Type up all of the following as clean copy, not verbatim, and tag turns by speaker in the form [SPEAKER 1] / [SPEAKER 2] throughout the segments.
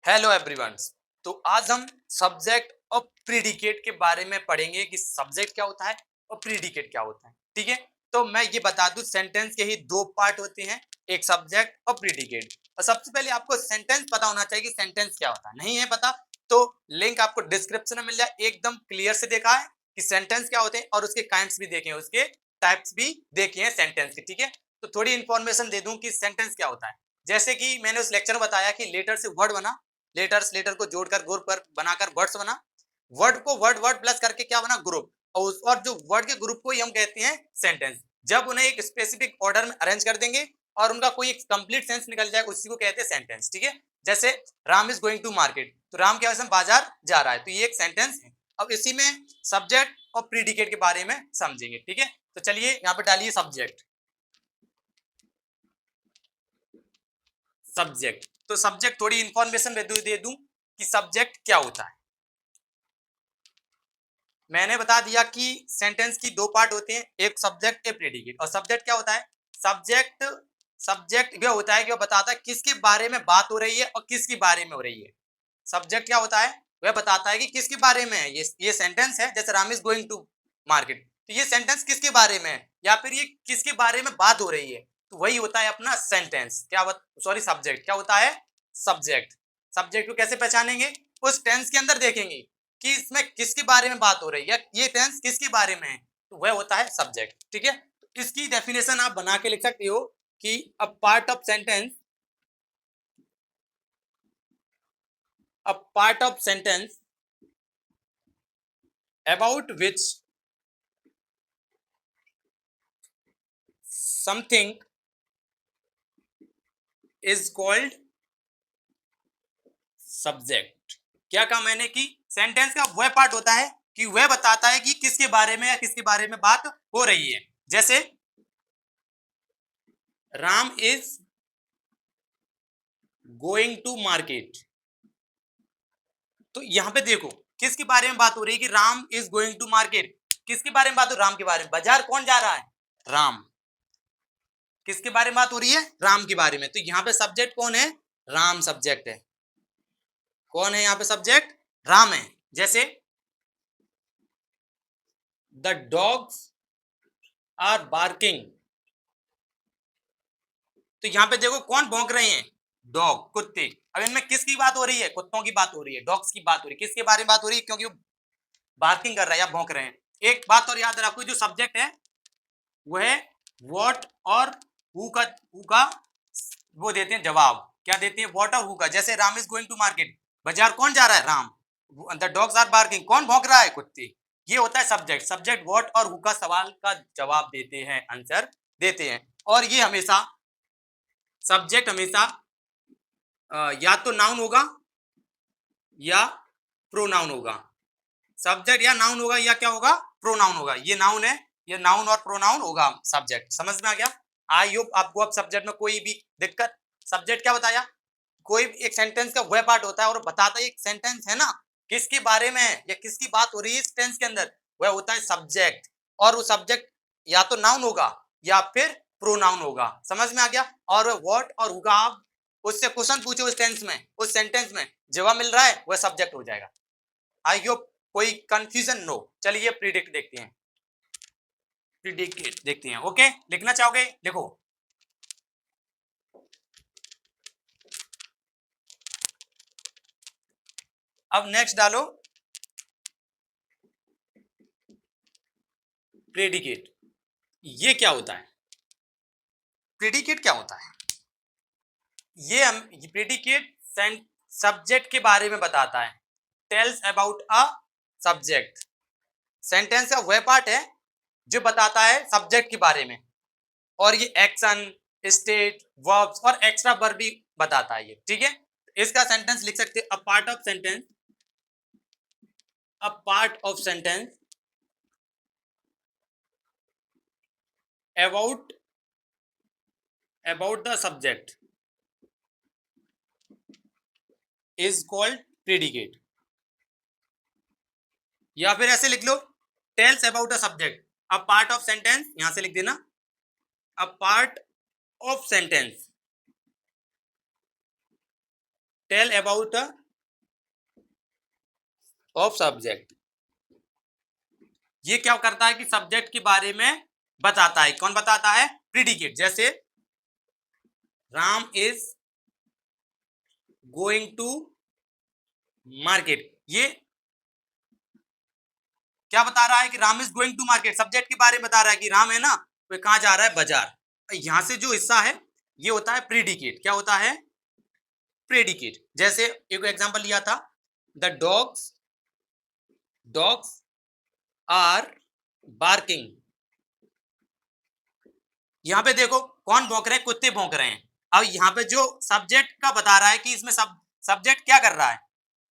[SPEAKER 1] Hello everyone. तो आज हम सब्जेक्ट और प्रीडिकेट के बारे में पढ़ेंगे कि सब्जेक्ट क्या होता है और प्रीडिकेट क्या होता है। ठीक है, तो मैं ये बता दूं, सेंटेंस के ही दो पार्ट होते हैं, एक सब्जेक्ट और प्रीडिकेट। और सबसे पहले आपको सेंटेंस पता होना चाहिए कि सेंटेंस क्या होता है। नहीं है पता तो लिंक आपको डिस्क्रिप्शन में मिल जाए, एकदम क्लियर से देखा है कि सेंटेंस क्या होते हैं और उसके काइंड्स भी देखे हैं, उसके टाइप्स भी देखे हैं सेंटेंस के। ठीक है, तो थोड़ी इंफॉर्मेशन दे दूं कि सेंटेंस क्या होता है। जैसे कि मैंने उस लेक्चर में बताया कि लेटर से वर्ड बना, लेटर को जोड़कर ग्रुप पर बनाकर वर्ड्स बना, वर्ड को वर्ड वर्ड प्लस करके क्या बना, ग्रुप। और जो वर्ड के ग्रुप को ही हम कहते हैं सेंटेंस। जब उन्हें एक स्पेसिफिक ऑर्डर में अरेंज कर देंगे और उनका कोई एक कंप्लीट सेंस निकल जाए, उसी को कहते हैं सेंटेंस। ठीक है, जैसे Ram is going to market, तो राम क्या है, बाजार जा रहा है, तो ये एक सेंटेंस है। अब इसी में सब्जेक्ट और प्रीडिकेट के बारे में समझेंगे। ठीक है, तो चलिए यहाँ पे डालिए सब्जेक्ट। सब्जेक्ट, तो सब्जेक्ट थोड़ी इंफॉर्मेशन दे दूं कि सब्जेक्ट क्या होता है। मैंने बता दिया कि सेंटेंस की दो पार्ट होते हैं, एक सब्जेक्ट एक प्रेडिकेट। और सब्जेक्ट क्या होता है, सब्जेक्ट सब्जेक्ट यह होता है कि वह बताता है किसके बारे में बात हो रही है और किसके बारे में हो रही है। सब्जेक्ट क्या होता है, वह बताता है कि किसके बारे में है। ये सेंटेंस है, जैसे Ram is going to market, तो ये सेंटेंस किसके बारे में है या फिर ये किसके बारे में बात हो रही है, तो वही होता है अपना सेंटेंस। क्या सॉरी, सब्जेक्ट क्या होता है, सब्जेक्ट। सब्जेक्ट को कैसे पहचानेंगे, उस टेंस के अंदर देखेंगे कि इसमें किसके बारे में बात हो रही है, ये टेंस किसके बारे में है, तो वह होता है सब्जेक्ट। ठीक है, तो इसकी डेफिनेशन आप बना के लिख सकते हो कि अ part of sentence, a part of sentence about which something is called subject। क्या कहा मैंने कि सेंटेंस का वह पार्ट होता है कि वह बताता है कि किसके बारे में या किसके बारे में बात हो रही है। जैसे Ram is going to market, तो यहां पे देखो किसके बारे में बात हो रही है कि Ram is going to market. किसके बारे में बात हो, राम के बारे में। बाजार कौन जा रहा है, राम। किसके बारे में बात हो रही है, राम के बारे में। तो यहाँ पे सब्जेक्ट कौन है, राम सब्जेक्ट है। कौन है यहाँ पे सब्जेक्ट, राम है। जैसे द डॉग्स आर बार्किंग, तो यहाँ पे देखो कौन भौंक रहे हैं, डॉग, कुत्ते। अब इनमें किसकी बात हो रही है, कुत्तों की बात हो रही है, डॉग्स की बात हो रही है। किसके बारे में बात हो रही है, क्योंकि वो बार्किंग कर रहा है या भौंक रहे हैं। एक बात और याद रखो, जो सब्जेक्ट है वह व्हाट और हु का वो देते हैं जवाब। क्या देते हैं, व्हाट और हु का। जैसे Ram is going to market, बाजार कौन जा रहा है, Ram. The dogs are barking, कौन भौंक रहा है, कुत्ते। ये होता है सब्जेक्ट। सब्जेक्ट व्हाट और हु का सवाल का जवाब देते हैं, आंसर देते हैं। और ये हमेशा सब्जेक्ट हमेशा या तो नाउन होगा या प्रोनाउन होगा। सब्जेक्ट या नाउन होगा या क्या होगा, प्रोनाउन होगा। ये नाउन है, ये नाउन और प्रोनाउन होगा सब्जेक्ट। समझ में आ गया। आई होप आपको अब सब्जेक्ट में कोई भी दिक्कत। सब्जेक्ट क्या बताया, कोई एक सेंटेंस का वह पार्ट होता है और बताता है एक सेंटेंस है ना किसके बारे में है या किसकी बात हो रही है इस टेंस के अंदर, वह होता है सब्जेक्ट। और वो सब्जेक्ट या तो नाउन होगा या फिर प्रोनाउन होगा। समझ में आ गया। और व्हाट और होगा, आप उससे क्वेश्चन पूछो उस टेंस में, उस सेंटेंस में जवाब मिल रहा है, वह सब्जेक्ट हो जाएगा। आई होप कोई कंफ्यूजन नो। चलिए प्रिडिक्ट देखते हैं, प्रिडिक्ट देखते हैं। ओके, लिखना चाहोगे लिखो। अब नेक्स्ट डालो प्रेडिकेट। ये क्या होता है, प्रेडिकेट क्या होता है, ये हम प्रेडिकेट सब्जेक्ट के बारे में बताता है। Tales about a subject. Sentence का वह पार्ट है जो बताता है सब्जेक्ट के बारे में। और ये एक्शन, स्टेट, वर्ब्स और एक्स्ट्रा वर्ब भी बताता है ये। ठीक है, इसका सेंटेंस लिख सकते हैं, अ part of sentence, a part of sentence about the subject is called predicate। या फिर ऐसे लिख लो, tells about a subject, a part of sentence, यहां से लिख देना, a part of sentence tell about of subject, ये क्या करता है कि सब्जेक्ट के बारे में बताता है। कौन बताता है? प्रीडिकेट। जैसे Ram is going to market, ये क्या बता रहा है कि Ram is going to market, subject के बारे में बता रहा है कि राम है ना वो कहां जा रहा है? बाजार। यहां से जो हिस्सा है ये होता है प्रीडिकेट। क्या होता है? प्रेडिकेट। जैसे एक एग्जांपल लिया था, द डॉग्स आर बार्किंग। यहां पे देखो कौन भौंक रहे हैं? कुत्ते भौंक रहे हैं। अब यहाँ पे जो सब्जेक्ट का बता रहा है कि इसमें सब्जेक्ट क्या कर रहा है?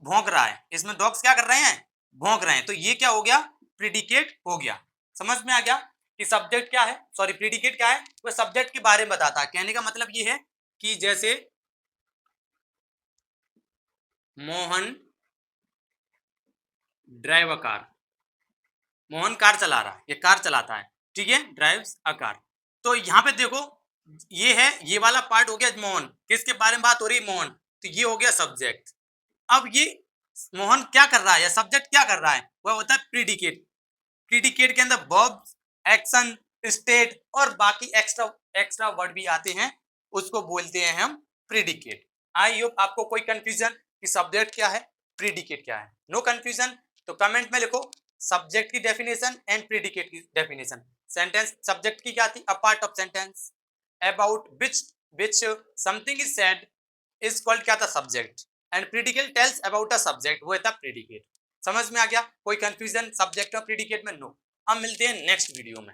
[SPEAKER 1] भौंक रहा है। इसमें डॉग्स क्या कर रहे हैं? भौंक रहे हैं। तो ये क्या हो गया? प्रीडिकेट हो गया। समझ में आ गया कि सब्जेक्ट क्या है, सॉरी प्रीडिकेट क्या है? वो सब्जेक्ट के बारे में बताता है। कहने का मतलब ये है कि जैसे Mohan drive a car, Mohan car चला रहा है, ये कार चलाता है, ठीक है, ड्राइव्स अ कार। तो यहाँ पे देखो ये है, ये वाला पार्ट हो गया मोहन, किसके बारे में बात हो रही है? मोहन। तो ये हो गया सब्जेक्ट। अब ये मोहन क्या कर रहा है या सब्जेक्ट क्या कर रहा है? वह होता है प्रीडिकेट। प्रीडिकेट के अंदर वर्ब, एक्शन, स्टेट और बाकी एक्स्ट्रा एक्स्ट्रा वर्ड भी आते हैं, उसको बोलते हैं हम प्रीडिकेट। आई होप आपको कोई कंफ्यूजन कि सब्जेक्ट क्या है, प्रीडिकेट क्या है, नो कंफ्यूजन? तो कमेंट में लिखो सब्जेक्ट की डेफिनेशन एंड प्रीडिकेट की डेफिनेशन। सेंटेंस सब्जेक्ट की क्या थी? अ part of sentence about which something is said is called क्या था? Subject. And predicate tales about a subject, वो था प्रीडिकेट। समझ में आ गया? कोई कंफ्यूजन सब्जेक्ट और प्रीडिकेट में? नो। अब मिलते हैं नेक्स्ट वीडियो में।